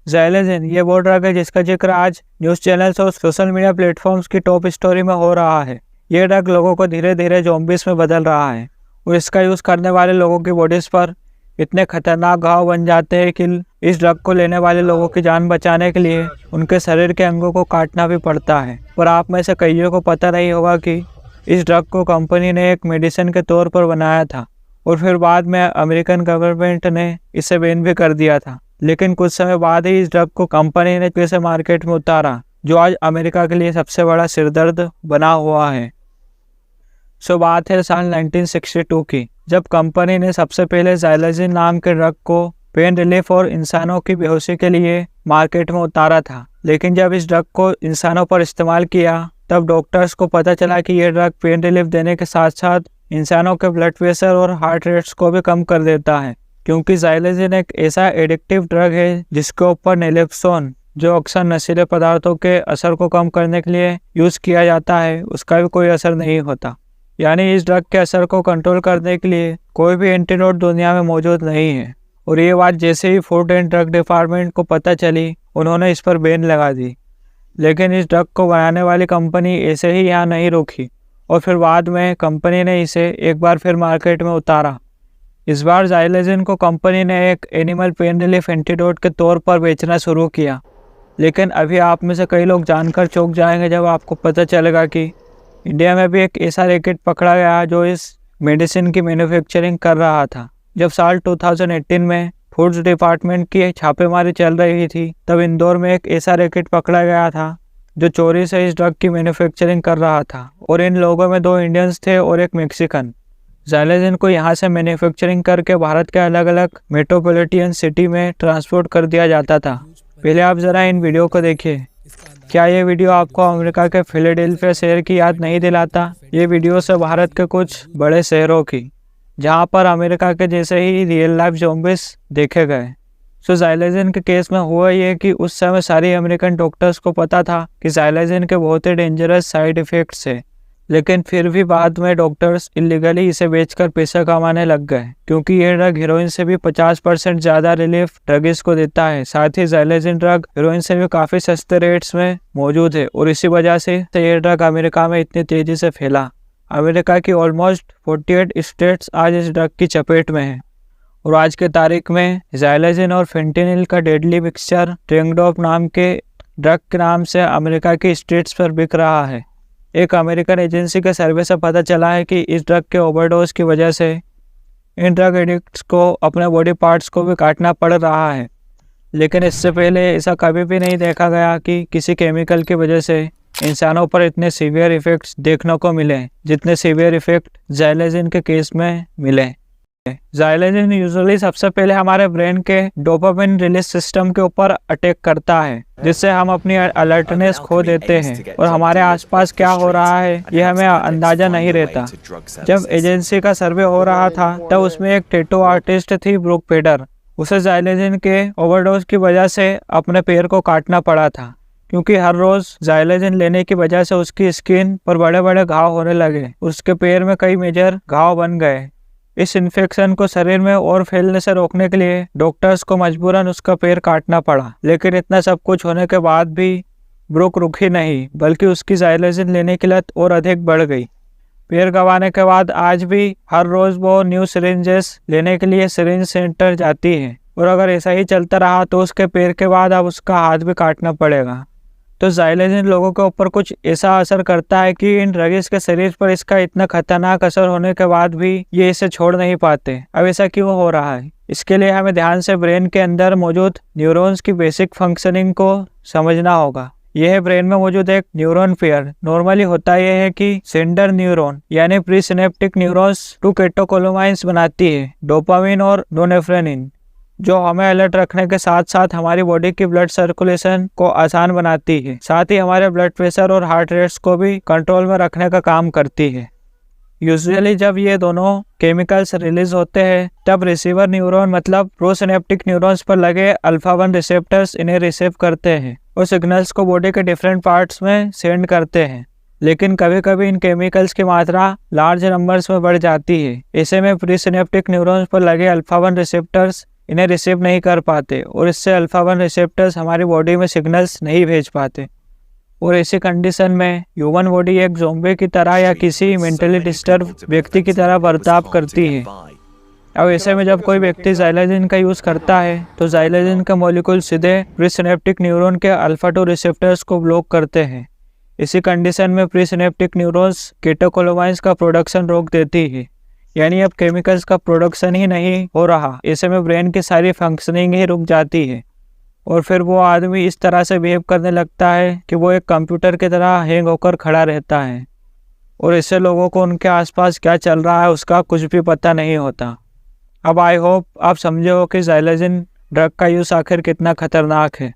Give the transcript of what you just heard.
ज़ाइलेज़िन ये वो ड्रग है जिसका जिक्र आज न्यूज़ चैनल्स और सोशल मीडिया प्लेटफॉर्म्स की टॉप स्टोरी में हो रहा है। ये ड्रग लोगों को धीरे धीरे ज़ॉम्बीज़ में बदल रहा है और इसका यूज़ करने वाले लोगों की बॉडीज़ पर इतने खतरनाक घाव बन जाते हैं कि इस ड्रग को लेने वाले लोगों की जान बचाने के लिए उनके शरीर के अंगों को काटना भी पड़ता है। पर आप में से कईयों को पता नहीं होगा कि इस ड्रग को कंपनी ने एक मेडिसिन के तौर पर बनाया था और फिर बाद में अमेरिकन गवर्नमेंट ने इसे बैन भी कर दिया था। लेकिन कुछ समय बाद ही इस ड्रग को कंपनी ने फिर से मार्केट में उतारा, जो आज अमेरिका के लिए सबसे बड़ा सिरदर्द बना हुआ है। बात है साल 1962 की, जब कंपनी ने सबसे पहले ज़ाइलेज़िन नाम के ड्रग को पेन रिलीफ और इंसानों की बेहोशी के लिए मार्केट में उतारा था। लेकिन जब इस ड्रग को इंसानों पर इस्तेमाल किया तब डॉक्टर्स को पता चला कि यह ड्रग पेन रिलीफ देने के साथ साथ इंसानों के ब्लड प्रेशर और हार्ट रेट्स को भी कम कर देता है, क्योंकि ज़ाइलेज़िन एक ऐसा एडिक्टिव ड्रग है जिसके ऊपर नेलेक्सोन, जो अक्सर नशीले पदार्थों के असर को कम करने के लिए यूज़ किया जाता है, उसका भी कोई असर नहीं होता। यानी इस ड्रग के असर को कंट्रोल करने के लिए कोई भी एंटीडोट दुनिया में मौजूद नहीं है। और ये बात जैसे ही फूड एंड ड्रग डिपार्टमेंट को पता चली, उन्होंने इस पर बैन लगा दी। लेकिन इस ड्रग को बनाने वाली कंपनी ऐसे ही यहाँ नहीं रुकी और फिर बाद में कंपनी ने इसे एक बार फिर मार्केट में उतारा। इस बार ज़ाइलेज़िन को कंपनी ने एक एनिमल पेन रिलीफ एंटीडोट के तौर पर बेचना शुरू किया। लेकिन अभी आप में से कई लोग जानकर चौंक जाएंगे जब आपको पता चलेगा कि इंडिया में भी एक ऐसा रैकेट पकड़ा गया जो इस मेडिसिन की मैन्युफैक्चरिंग कर रहा था। जब साल 2018 में फूड्स डिपार्टमेंट की छापेमारी चल रही थी, तब इंदौर में एक ऐसा रैकेट पकड़ा गया था जो चोरी से इस ड्रग की मैन्युफैक्चरिंग कर रहा था और इन लोगों में 2 इंडियंस थे और एक मैक्सिकन। ज़ाइलेज़िन को यहाँ से मैन्युफैक्चरिंग करके भारत के अलग अलग मेट्रोपॉलिटन सिटी में ट्रांसपोर्ट कर दिया जाता था। पहले आप ज़रा इन वीडियो को देखिए। क्या ये वीडियो आपको अमेरिका के फिलाडेल्फिया शहर की याद नहीं दिलाता? ये वीडियो से भारत के कुछ बड़े शहरों की, जहाँ पर अमेरिका के जैसे ही रियल लाइफ ज़ॉम्बीज़ देखे गए। ज़ाइलेज़िन के केस में हुआ ये कि उस समय सारी अमेरिकन डॉक्टर्स को पता था कि ज़ाइलेज़िन के बहुत ही डेंजरस साइड इफ़ेक्ट्स है, लेकिन फिर भी बाद में डॉक्टर्स इलीगली इसे बेचकर पैसा कमाने लग गए, क्योंकि यह ड्रग हीरोइन से भी 50% ज़्यादा रिलीफ ड्रग्स को देता है। साथ ही ज़ाइलेज़िन ड्रग हीरोइन से भी काफ़ी सस्ते रेट्स में मौजूद है और इसी वजह से यह ड्रग अमेरिका में इतनी तेज़ी से फैला। अमेरिका की ऑलमोस्ट 48 स्टेट्स आज इस ड्रग की चपेट में है और आज के तारीख में ज़ाइलेज़िन और फेंटेनिल का डेडली मिक्सचर ट्रेंगडोप नाम के ड्रग के नाम से अमेरिका की स्ट्रीट्स पर बिक रहा है। एक अमेरिकन एजेंसी के सर्वे से पता चला है कि इस ड्रग के ओवरडोज की वजह से इन ड्रग एडिक्ट्स को अपने बॉडी पार्ट्स को भी काटना पड़ रहा है। लेकिन इससे पहले ऐसा कभी भी नहीं देखा गया कि किसी केमिकल की वजह से इंसानों पर इतने सीवियर इफ़ेक्ट्स देखने को मिले जितने सीवियर इफ़ेक्ट ज़ाइलेज़िन के केस में मिले। ज़ाइलेज़िन यूजुअली सबसे पहले हमारे ब्रेन के डोपामिन रिलीज सिस्टम के ऊपर अटैक करता है, जिससे हम अपनी अलर्टनेस खो देते हैं और हमारे आसपास क्या हो रहा है ये हमें अंदाजा नहीं रहता। जब एजेंसी का सर्वे हो रहा था तब उसमें एक टैटू आर्टिस्ट थी ब्रूक पेडर। उसे ज़ाइलेज़िन के ओवरडोज की वजह से अपने पैर को काटना पड़ा था, क्योंकि हर रोज ज़ाइलेज़िन लेने की वजह से उसकी स्किन पर बड़े बड़े घाव होने लगे। उसके पैर में कई मेजर घाव बन गए। इस इन्फेक्शन को शरीर में और फैलने से रोकने के लिए डॉक्टर्स को मजबूरन उसका पैर काटना पड़ा। लेकिन इतना सब कुछ होने के बाद भी ब्रूक रुकी नहीं, बल्कि उसकी ज़ाइलेज़िन लेने की लत और अधिक बढ़ गई। पैर गंवाने के बाद आज भी हर रोज़ वो न्यू सिरिंजेस लेने के लिए सिरिंज सेंटर जाती है और अगर ऐसा ही चलता रहा तो उसके पैर के बाद अब उसका हाथ भी काटना पड़ेगा। तो ज़ाइलेज़िन लोगों के ऊपर कुछ ऐसा असर करता है कि इन ड्रग्स के शरीर पर इसका इतना खतरनाक असर होने के बाद भी ये इसे छोड़ नहीं पाते। अब ऐसा क्यों हो रहा है? इसके लिए हमें ध्यान से ब्रेन के अंदर मौजूद न्यूरॉन्स की बेसिक फंक्शनिंग को समझना होगा। यह है ब्रेन में मौजूद एक न्यूरॉन पेयर। नॉर्मली होता यह है कि सेंडर न्यूरॉन यानी प्री सिनेप्टिक न्यूरॉन्स 2 कैटेकोलोमाइंस बनाती है, डोपामिन और नोरेफ्रेनिन, जो हमें अलर्ट रखने के साथ साथ हमारी बॉडी की ब्लड सर्कुलेशन को आसान बनाती है। साथ ही हमारे ब्लड प्रेशर और हार्ट रेट्स को भी कंट्रोल में रखने का काम करती है। यूजुअली जब ये दोनों केमिकल्स रिलीज होते हैं तब रिसीवर न्यूरॉन मतलब प्रोसिनेप्टिक न्यूरॉन्स पर लगे अल्फा-1 रिसेप्टर्स इन्हें रिसीव करते हैं और सिग्नल्स को बॉडी के डिफरेंट पार्ट्स में सेंड करते हैं। लेकिन कभी कभी इन केमिकल्स की मात्रा लार्ज नंबर्स में बढ़ जाती है। ऐसे में प्रीसिनेप्टिक न्यूरॉन्स पर लगे अल्फा-1 रिसेप्टर्स इन्हें रिसीव नहीं कर पाते और इससे अल्फा 1 रिसेप्टर्स हमारी बॉडी में सिग्नल्स नहीं भेज पाते। और ऐसी कंडीशन में ह्यूमन बॉडी एक ज़ॉम्बी की तरह या किसी मेंटली डिस्टर्ब व्यक्ति की तरह बर्ताव करती है। अब ऐसे में जब कोई व्यक्ति ज़ाइलेजिन का यूज़ करता है तो ज़ाइलेजिन का मॉलिक्यूल सीधे प्रीसिनेप्टिक न्यूरॉन के अल्फा 2 रिसेप्टर्स को ब्लॉक करते हैं। इसी कंडीशन में प्रीसिनेप्टिक न्यूरॉन्स केटोकोलोमाइन्स का प्रोडक्शन रोक देती है, यानी अब केमिकल्स का प्रोडक्शन ही नहीं हो रहा। ऐसे में ब्रेन की सारी फंक्शनिंग ही रुक जाती है और फिर वो आदमी इस तरह से बिहेव करने लगता है कि वो एक कंप्यूटर की तरह हैंग होकर खड़ा रहता है और इससे लोगों को उनके आसपास क्या चल रहा है उसका कुछ भी पता नहीं होता। अब आई होप आप समझे हो कि ज़ाइलेजिन ड्रग का यूज़ आखिर कितना खतरनाक है।